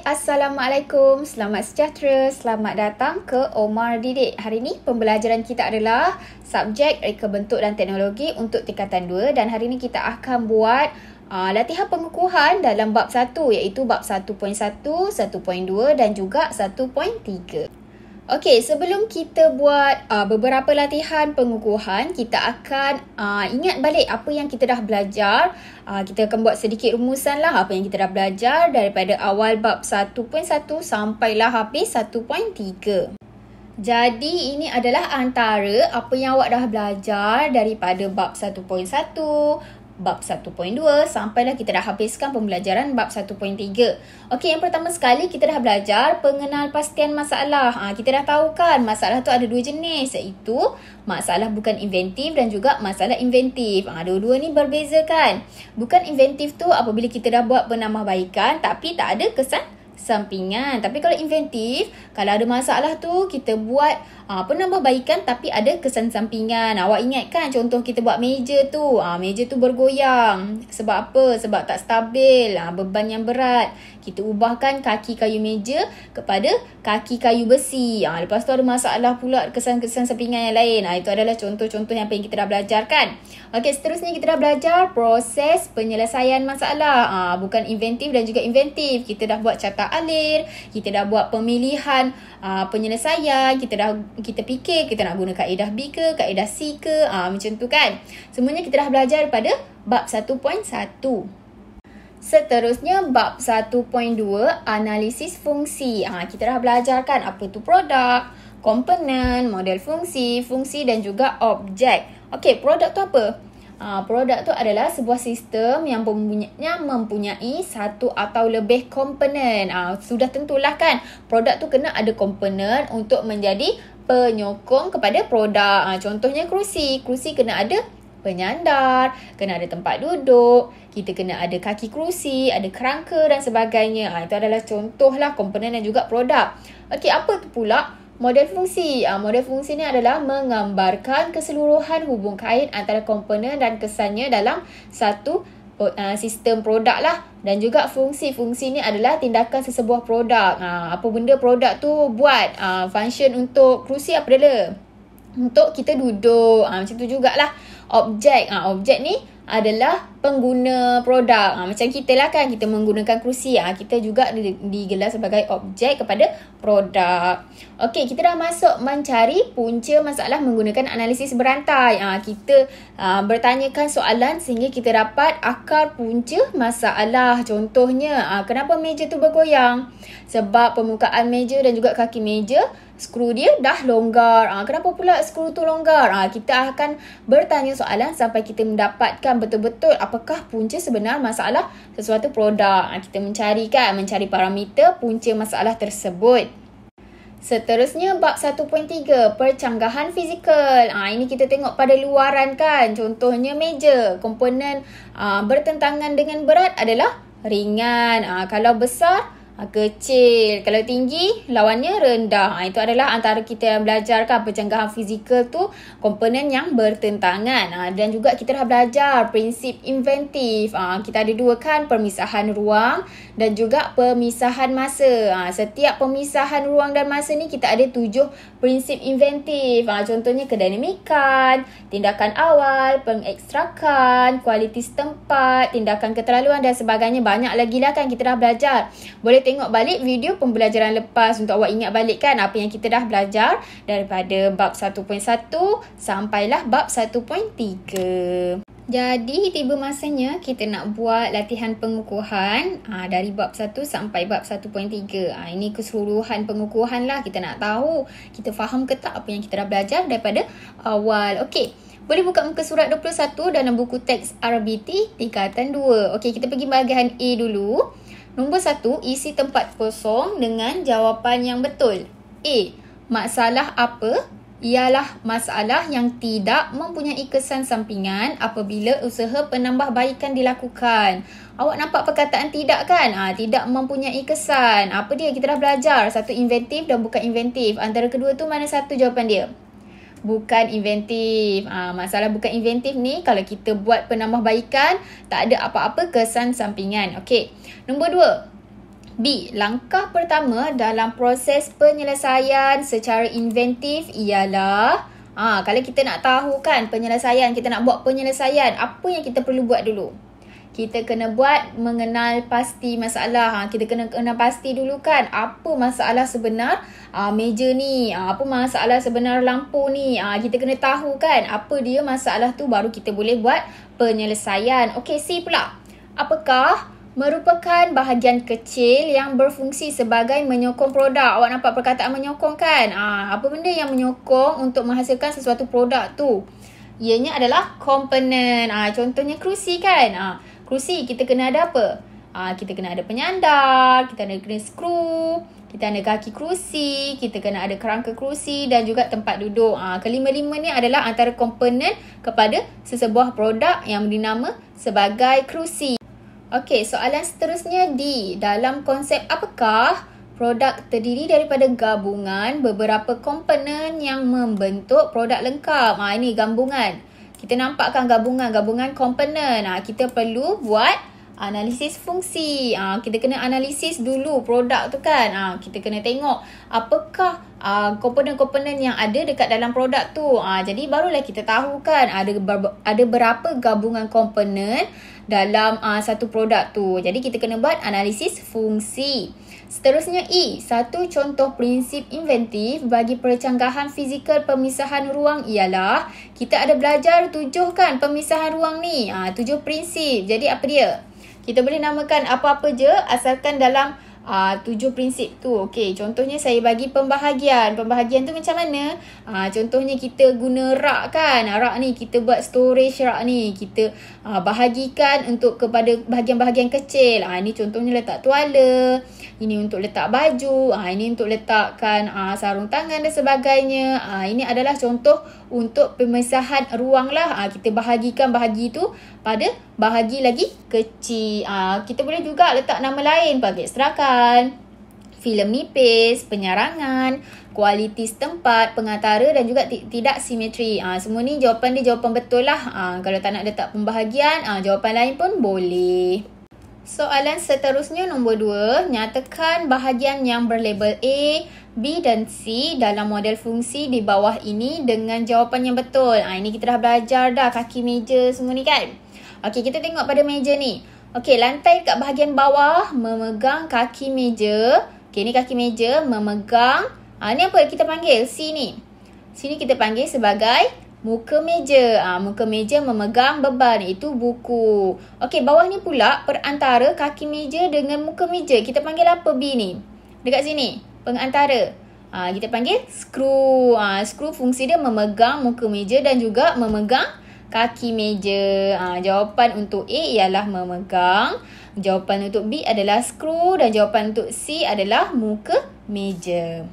Assalamualaikum, selamat sejahtera, selamat datang ke Omar Didik. Hari ini pembelajaran kita adalah subjek reka bentuk dan teknologi untuk tingkatan 2 dan hari ini kita akan buat latihan pengukuhan dalam bab 1 iaitu bab 1.1, 1.2 dan juga 1.3. Okey, sebelum kita buat beberapa latihan pengukuhan, kita akan ingat balik apa yang kita dah belajar. Kita akan buat sedikit rumusan lah apa yang kita dah belajar daripada awal bab 1.1 sampailah habis 1.3. Jadi ini adalah antara apa yang awak dah belajar daripada bab 1.1, bab 1.2 sampailah kita dah habiskan pembelajaran bab 1.3. Okey, yang pertama sekali kita dah belajar pengenalpastian masalah. Kita dah tahu kan masalah tu ada dua jenis iaitu masalah bukan inventif dan juga masalah inventif. Dua-dua ni berbeza kan. Bukan inventif tu apabila kita dah buat penambahbaikan tapi tak ada kesan sampingan. Tapi kalau inventif, kalau ada masalah tu kita buat penambahbaikan tapi ada kesan sampingan. Awak ingat kan contoh kita buat meja tu. Meja tu bergoyang. Sebab apa? Sebab tak stabil. Beban yang berat. Kita ubahkan kaki kayu meja kepada kaki kayu besi. Lepas tu ada masalah pula kesan-kesan sampingan yang lain. Itu adalah contoh-contoh yang kita dah belajar kan. Okey, seterusnya kita dah belajar proses penyelesaian masalah. Bukan inventif dan juga inventif. Kita dah buat carta alir, kita dah buat pemilihan penyelesaian, kita fikir kita nak guna kaedah B ke, kaedah C ke, macam tu kan. Semuanya kita dah belajar pada bab 1.1. Seterusnya bab 1.2 analisis fungsi. Kita dah belajar kan apa tu produk, komponen, model fungsi, fungsi dan juga objek. Okey, produk tu apa? Produk tu adalah sebuah sistem yang mempunyai satu atau lebih komponen. Sudah tentulah kan produk tu kena ada komponen untuk menjadi penyokong kepada produk. Contohnya kerusi. Kerusi kena ada penyandar, kena ada tempat duduk, kita kena ada kaki kerusi, ada kerangka dan sebagainya. Itu adalah contohlah komponen dan juga produk. Okey, apa tu pula model fungsi? Model fungsi ni adalah menggambarkan keseluruhan hubung kait antara komponen dan kesannya dalam satu sistem produk lah. Dan juga fungsi. Fungsi ni adalah tindakan sesebuah produk. Apa benda produk tu buat. Function untuk kerusi apa dia? Untuk kita duduk. Macam tu jugalah. Objek. Objek ni adalah pengguna produk. Macam kita lah kan, kita menggunakan kerusi. Kita juga digelar sebagai objek kepada produk. Okey, kita dah masuk mencari punca masalah menggunakan analisis berantai. Kita bertanyakan soalan sehingga kita dapat akar punca masalah. Contohnya, kenapa meja tu bergoyang? Sebab permukaan meja dan juga kaki meja, skru dia dah longgar. Kenapa pula skru tu longgar? Kita akan bertanya soalan sampai kita mendapatkan betul-betul apakah punca sebenar masalah sesuatu produk. Kita mencari parameter punca masalah tersebut. Seterusnya bab 1.3 percanggahan fizikal. Ini kita tengok pada luaran kan. Contohnya meja. Komponen bertentangan dengan berat adalah ringan. Kalau besar kecil, kalau tinggi lawannya rendah. Itu adalah antara kita yang belajar kan percanggahan fizikal tu komponen yang bertentangan. Dan juga kita dah belajar prinsip inventif. Kita ada dua kan, pemisahan ruang dan juga pemisahan masa. Setiap pemisahan ruang dan masa ni kita ada 7 prinsip inventif. Contohnya kedinamikan, tindakan awal, pengekstrakan, kualitas tempat, tindakan keterlaluan dan sebagainya. Banyak lagi lah kan kita dah belajar. Boleh tengok balik video pembelajaran lepas untuk awak ingat balik kan apa yang kita dah belajar daripada bab 1.1 sampailah bab 1.3. Jadi tiba masanya kita nak buat latihan pengukuhan dari bab 1 sampai bab 1.3. Ini keseluruhan pengukuhan lah. Kita nak tahu kita faham ke tak apa yang kita dah belajar daripada awal. Okey, boleh buka muka surat 21 dalam buku teks RBT tingkatan 2. Okey, kita pergi bahagian A dulu. Nombor 1, isi tempat kosong dengan jawapan yang betul. A. Masalah apa? Ialah masalah yang tidak mempunyai kesan sampingan apabila usaha penambahbaikan dilakukan. Awak nampak perkataan tidak kan? Tidak mempunyai kesan. Apa dia? Kita dah belajar. Satu inventif dan bukan inventif. Antara kedua tu mana satu jawapan dia? Bukan inventif. Masalah bukan inventif ni kalau kita buat penambahbaikan tak ada apa-apa kesan sampingan. Okey. Nombor 2. B. Langkah pertama dalam proses penyelesaian secara inventif ialah kalau kita nak tahu kan penyelesaian, kita nak buat penyelesaian, apa yang kita perlu buat dulu? Kita kena buat mengenal pasti masalah. Kita kena kenal pasti dulu kan apa masalah sebenar meja ni, apa masalah sebenar lampu ni. Kita kena tahu kan apa dia masalah tu, baru kita boleh buat penyelesaian. Okey, C pula. Apakah merupakan bahagian kecil yang berfungsi sebagai menyokong produk? Awak nampak perkataan menyokong kan? Apa benda yang menyokong untuk menghasilkan sesuatu produk tu? Ianya adalah komponen. Contohnya kerusi kan? Kerusi kita kena ada apa? Kita kena ada penyandar, kita kena skru, kita ada kaki kerusi, kita kena ada kerangka kerusi dan juga tempat duduk. Kelima-lima ni adalah antara komponen kepada sesebuah produk yang dinama sebagai kerusi. Okey, soalan seterusnya D. Dalam konsep apakah produk terdiri daripada gabungan beberapa komponen yang membentuk produk lengkap? Ini gabungan. Kita nampakkan gabungan komponen. Kita perlu buat analisis fungsi. Kita kena analisis dulu produk tu kan. Kita kena tengok apakah komponen-komponen yang ada dekat dalam produk tu. Jadi barulah kita tahu kan ada berapa gabungan komponen dalam satu produk tu. Jadi kita kena buat analisis fungsi. Seterusnya E. Satu contoh prinsip inventif bagi percanggahan fizikal pemisahan ruang ialah kita ada belajar 7 kan pemisahan ruang ni. 7 prinsip. Jadi apa dia? Kita boleh namakan apa-apa je asalkan dalam 7 prinsip tu. Okey, contohnya saya bagi pembahagian. Pembahagian tu macam mana? Contohnya kita guna rak kan. Rak ni kita buat storage rak ni. Kita bahagikan untuk kepada bahagian-bahagian kecil. Ini contohnya letak tuala. Ini untuk letak baju. Ini untuk letakkan sarung tangan dan sebagainya. Ini adalah contoh untuk pemisahan ruang lah. Kita bahagikan bahagi tu pada bahagi lagi kecil. Kita boleh juga letak nama lain. Bahagian serakan, filem nipis, penyarangan, kualiti setempat, pengantara dan juga tidak simetri. Semua ni jawapan dia jawapan betul lah. Kalau tak nak letak pembahagian, jawapan lain pun boleh. Soalan seterusnya nombor 2. Nyatakan bahagian yang berlabel A, B dan C dalam model fungsi di bawah ini dengan jawapan yang betul. Ini kita dah belajar dah kaki meja semua ni kan. Okey, kita tengok pada meja ni. Okey, lantai kat bahagian bawah memegang kaki meja. Okey, ni kaki meja memegang. Ni apa kita panggil? C ni. Sini kita panggil sebagai muka meja. Muka meja memegang beban, itu buku. Okey, bawah ni pula perantara kaki meja dengan muka meja. Kita panggil apa B ni? Dekat sini, pengantara. Kita panggil skru. Skru fungsi dia memegang muka meja dan juga memegang kaki meja. Jawapan untuk A ialah memegang. Jawapan untuk B adalah skru dan jawapan untuk C adalah muka meja.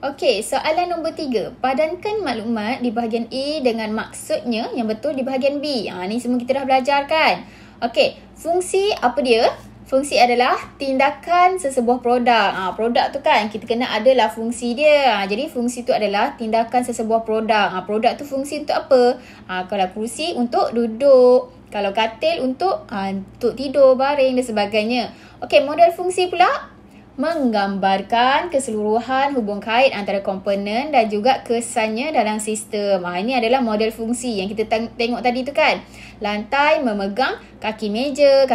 Okey, soalan nombor 3. Padankan maklumat di bahagian A dengan maksudnya yang betul di bahagian B. Ni semua kita dah belajar kan? Okey, fungsi apa dia? Fungsi adalah tindakan sesebuah produk. Produk tu kan kita kena adalah fungsi dia. Jadi fungsi tu adalah tindakan sesebuah produk. Produk tu fungsi untuk apa? Kalau kerusi untuk duduk. Kalau katil untuk tidur, baring dan sebagainya. Okey, model fungsi pula menggambarkan keseluruhan hubung kait antara komponen dan juga kesannya dalam sistem. Ini adalah model fungsi yang kita tengok tadi tu kan. Lantai memegang kaki meja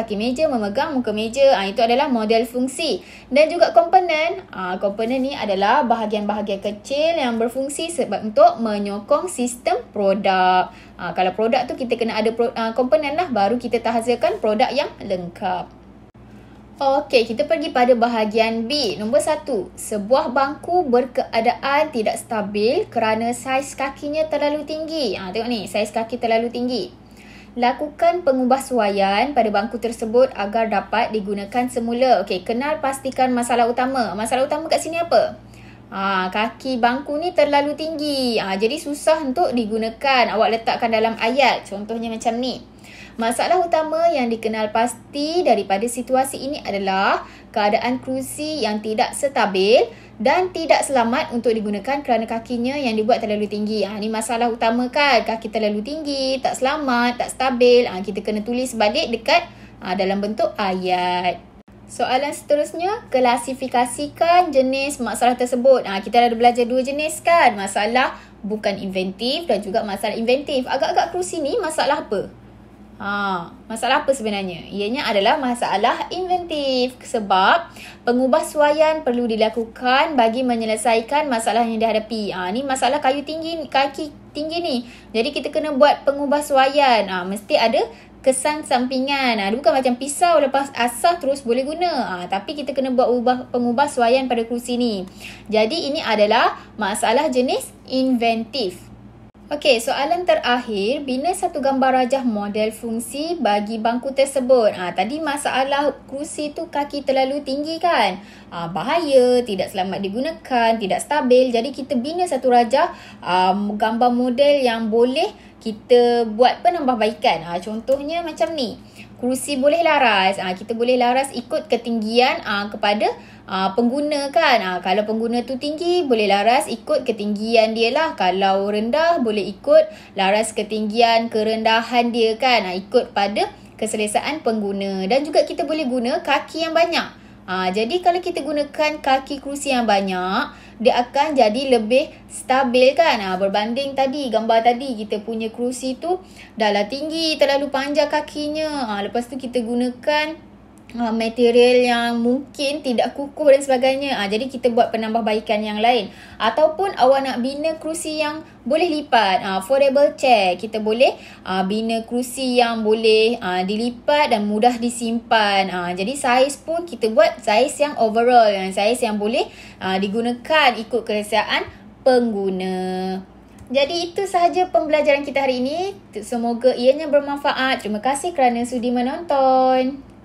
memegang muka meja. Itu adalah model fungsi. Dan juga komponen. Komponen ni adalah bahagian-bahagian kecil yang berfungsi untuk menyokong sistem produk. Kalau produk tu kita kena ada komponen lah, baru kita hasilkan produk yang lengkap. Okey, kita pergi pada bahagian B. Nombor 1. Sebuah bangku berkeadaan tidak stabil kerana saiz kakinya terlalu tinggi. Tengok ni, saiz kaki terlalu tinggi. Lakukan pengubahsuaian pada bangku tersebut agar dapat digunakan semula. Okey, kenal pastikan masalah utama. Masalah utama kat sini apa? Kaki bangku ni terlalu tinggi. Jadi susah untuk digunakan. Awak letakkan dalam ayat. Contohnya macam ni. Masalah utama yang dikenal pasti daripada situasi ini adalah keadaan kerusi yang tidak stabil dan tidak selamat untuk digunakan kerana kakinya yang dibuat terlalu tinggi. Ini masalah utama kan, kaki terlalu tinggi, tak selamat, tak stabil. Kita kena tulis balik dekat dalam bentuk ayat. Soalan seterusnya, klasifikasikan jenis masalah tersebut. Kita dah belajar 2 jenis kan? Masalah bukan inventif dan juga masalah inventif. Agak-agak kerusi ni masalah apa? Masalah apa sebenarnya? Ianya adalah masalah inventif sebab pengubahsuaian perlu dilakukan bagi menyelesaikan masalah yang dihadapi. Ni masalah kaki tinggi ni. Jadi kita kena buat pengubahsuaian. Mesti ada kesan sampingan. Dia bukan macam pisau lepas asah terus boleh guna. Tapi kita kena buat pengubahsuaian pada kerusi ni. Jadi ini adalah masalah jenis inventif. Okey, soalan terakhir, bina satu gambar rajah model fungsi bagi bangku tersebut. Tadi masalah kerusi tu kaki terlalu tinggi kan? Bahaya, tidak selamat digunakan, tidak stabil. Jadi kita bina satu rajah gambar model yang boleh kita buat penambahbaikan. Contohnya macam ni. Kerusi boleh laras. Kita boleh laras ikut ketinggian kepada pengguna kan. Kalau pengguna tu tinggi, boleh laras ikut ketinggian dia lah. Kalau rendah, boleh ikut laras ketinggian kerendahan dia kan. Ikut pada keselesaan pengguna. Dan juga kita boleh guna kaki yang banyak. Jadi kalau kita gunakan kaki kerusi yang banyak, dia akan jadi lebih stabil kan. Berbanding tadi, gambar tadi kita punya kerusi tu dah lah tinggi, terlalu panjang kakinya. Lepas tu kita gunakan material yang mungkin tidak kukuh dan sebagainya. Jadi kita buat penambahbaikan yang lain. Ataupun awak nak bina kerusi yang boleh lipat, foldable chair. Kita boleh bina kerusi yang boleh dilipat dan mudah disimpan. Jadi saiz pun kita buat saiz yang overall, saiz yang boleh digunakan ikut keselesaan pengguna. Jadi itu sahaja pembelajaran kita hari ini. Semoga ianya bermanfaat. Terima kasih kerana sudi menonton.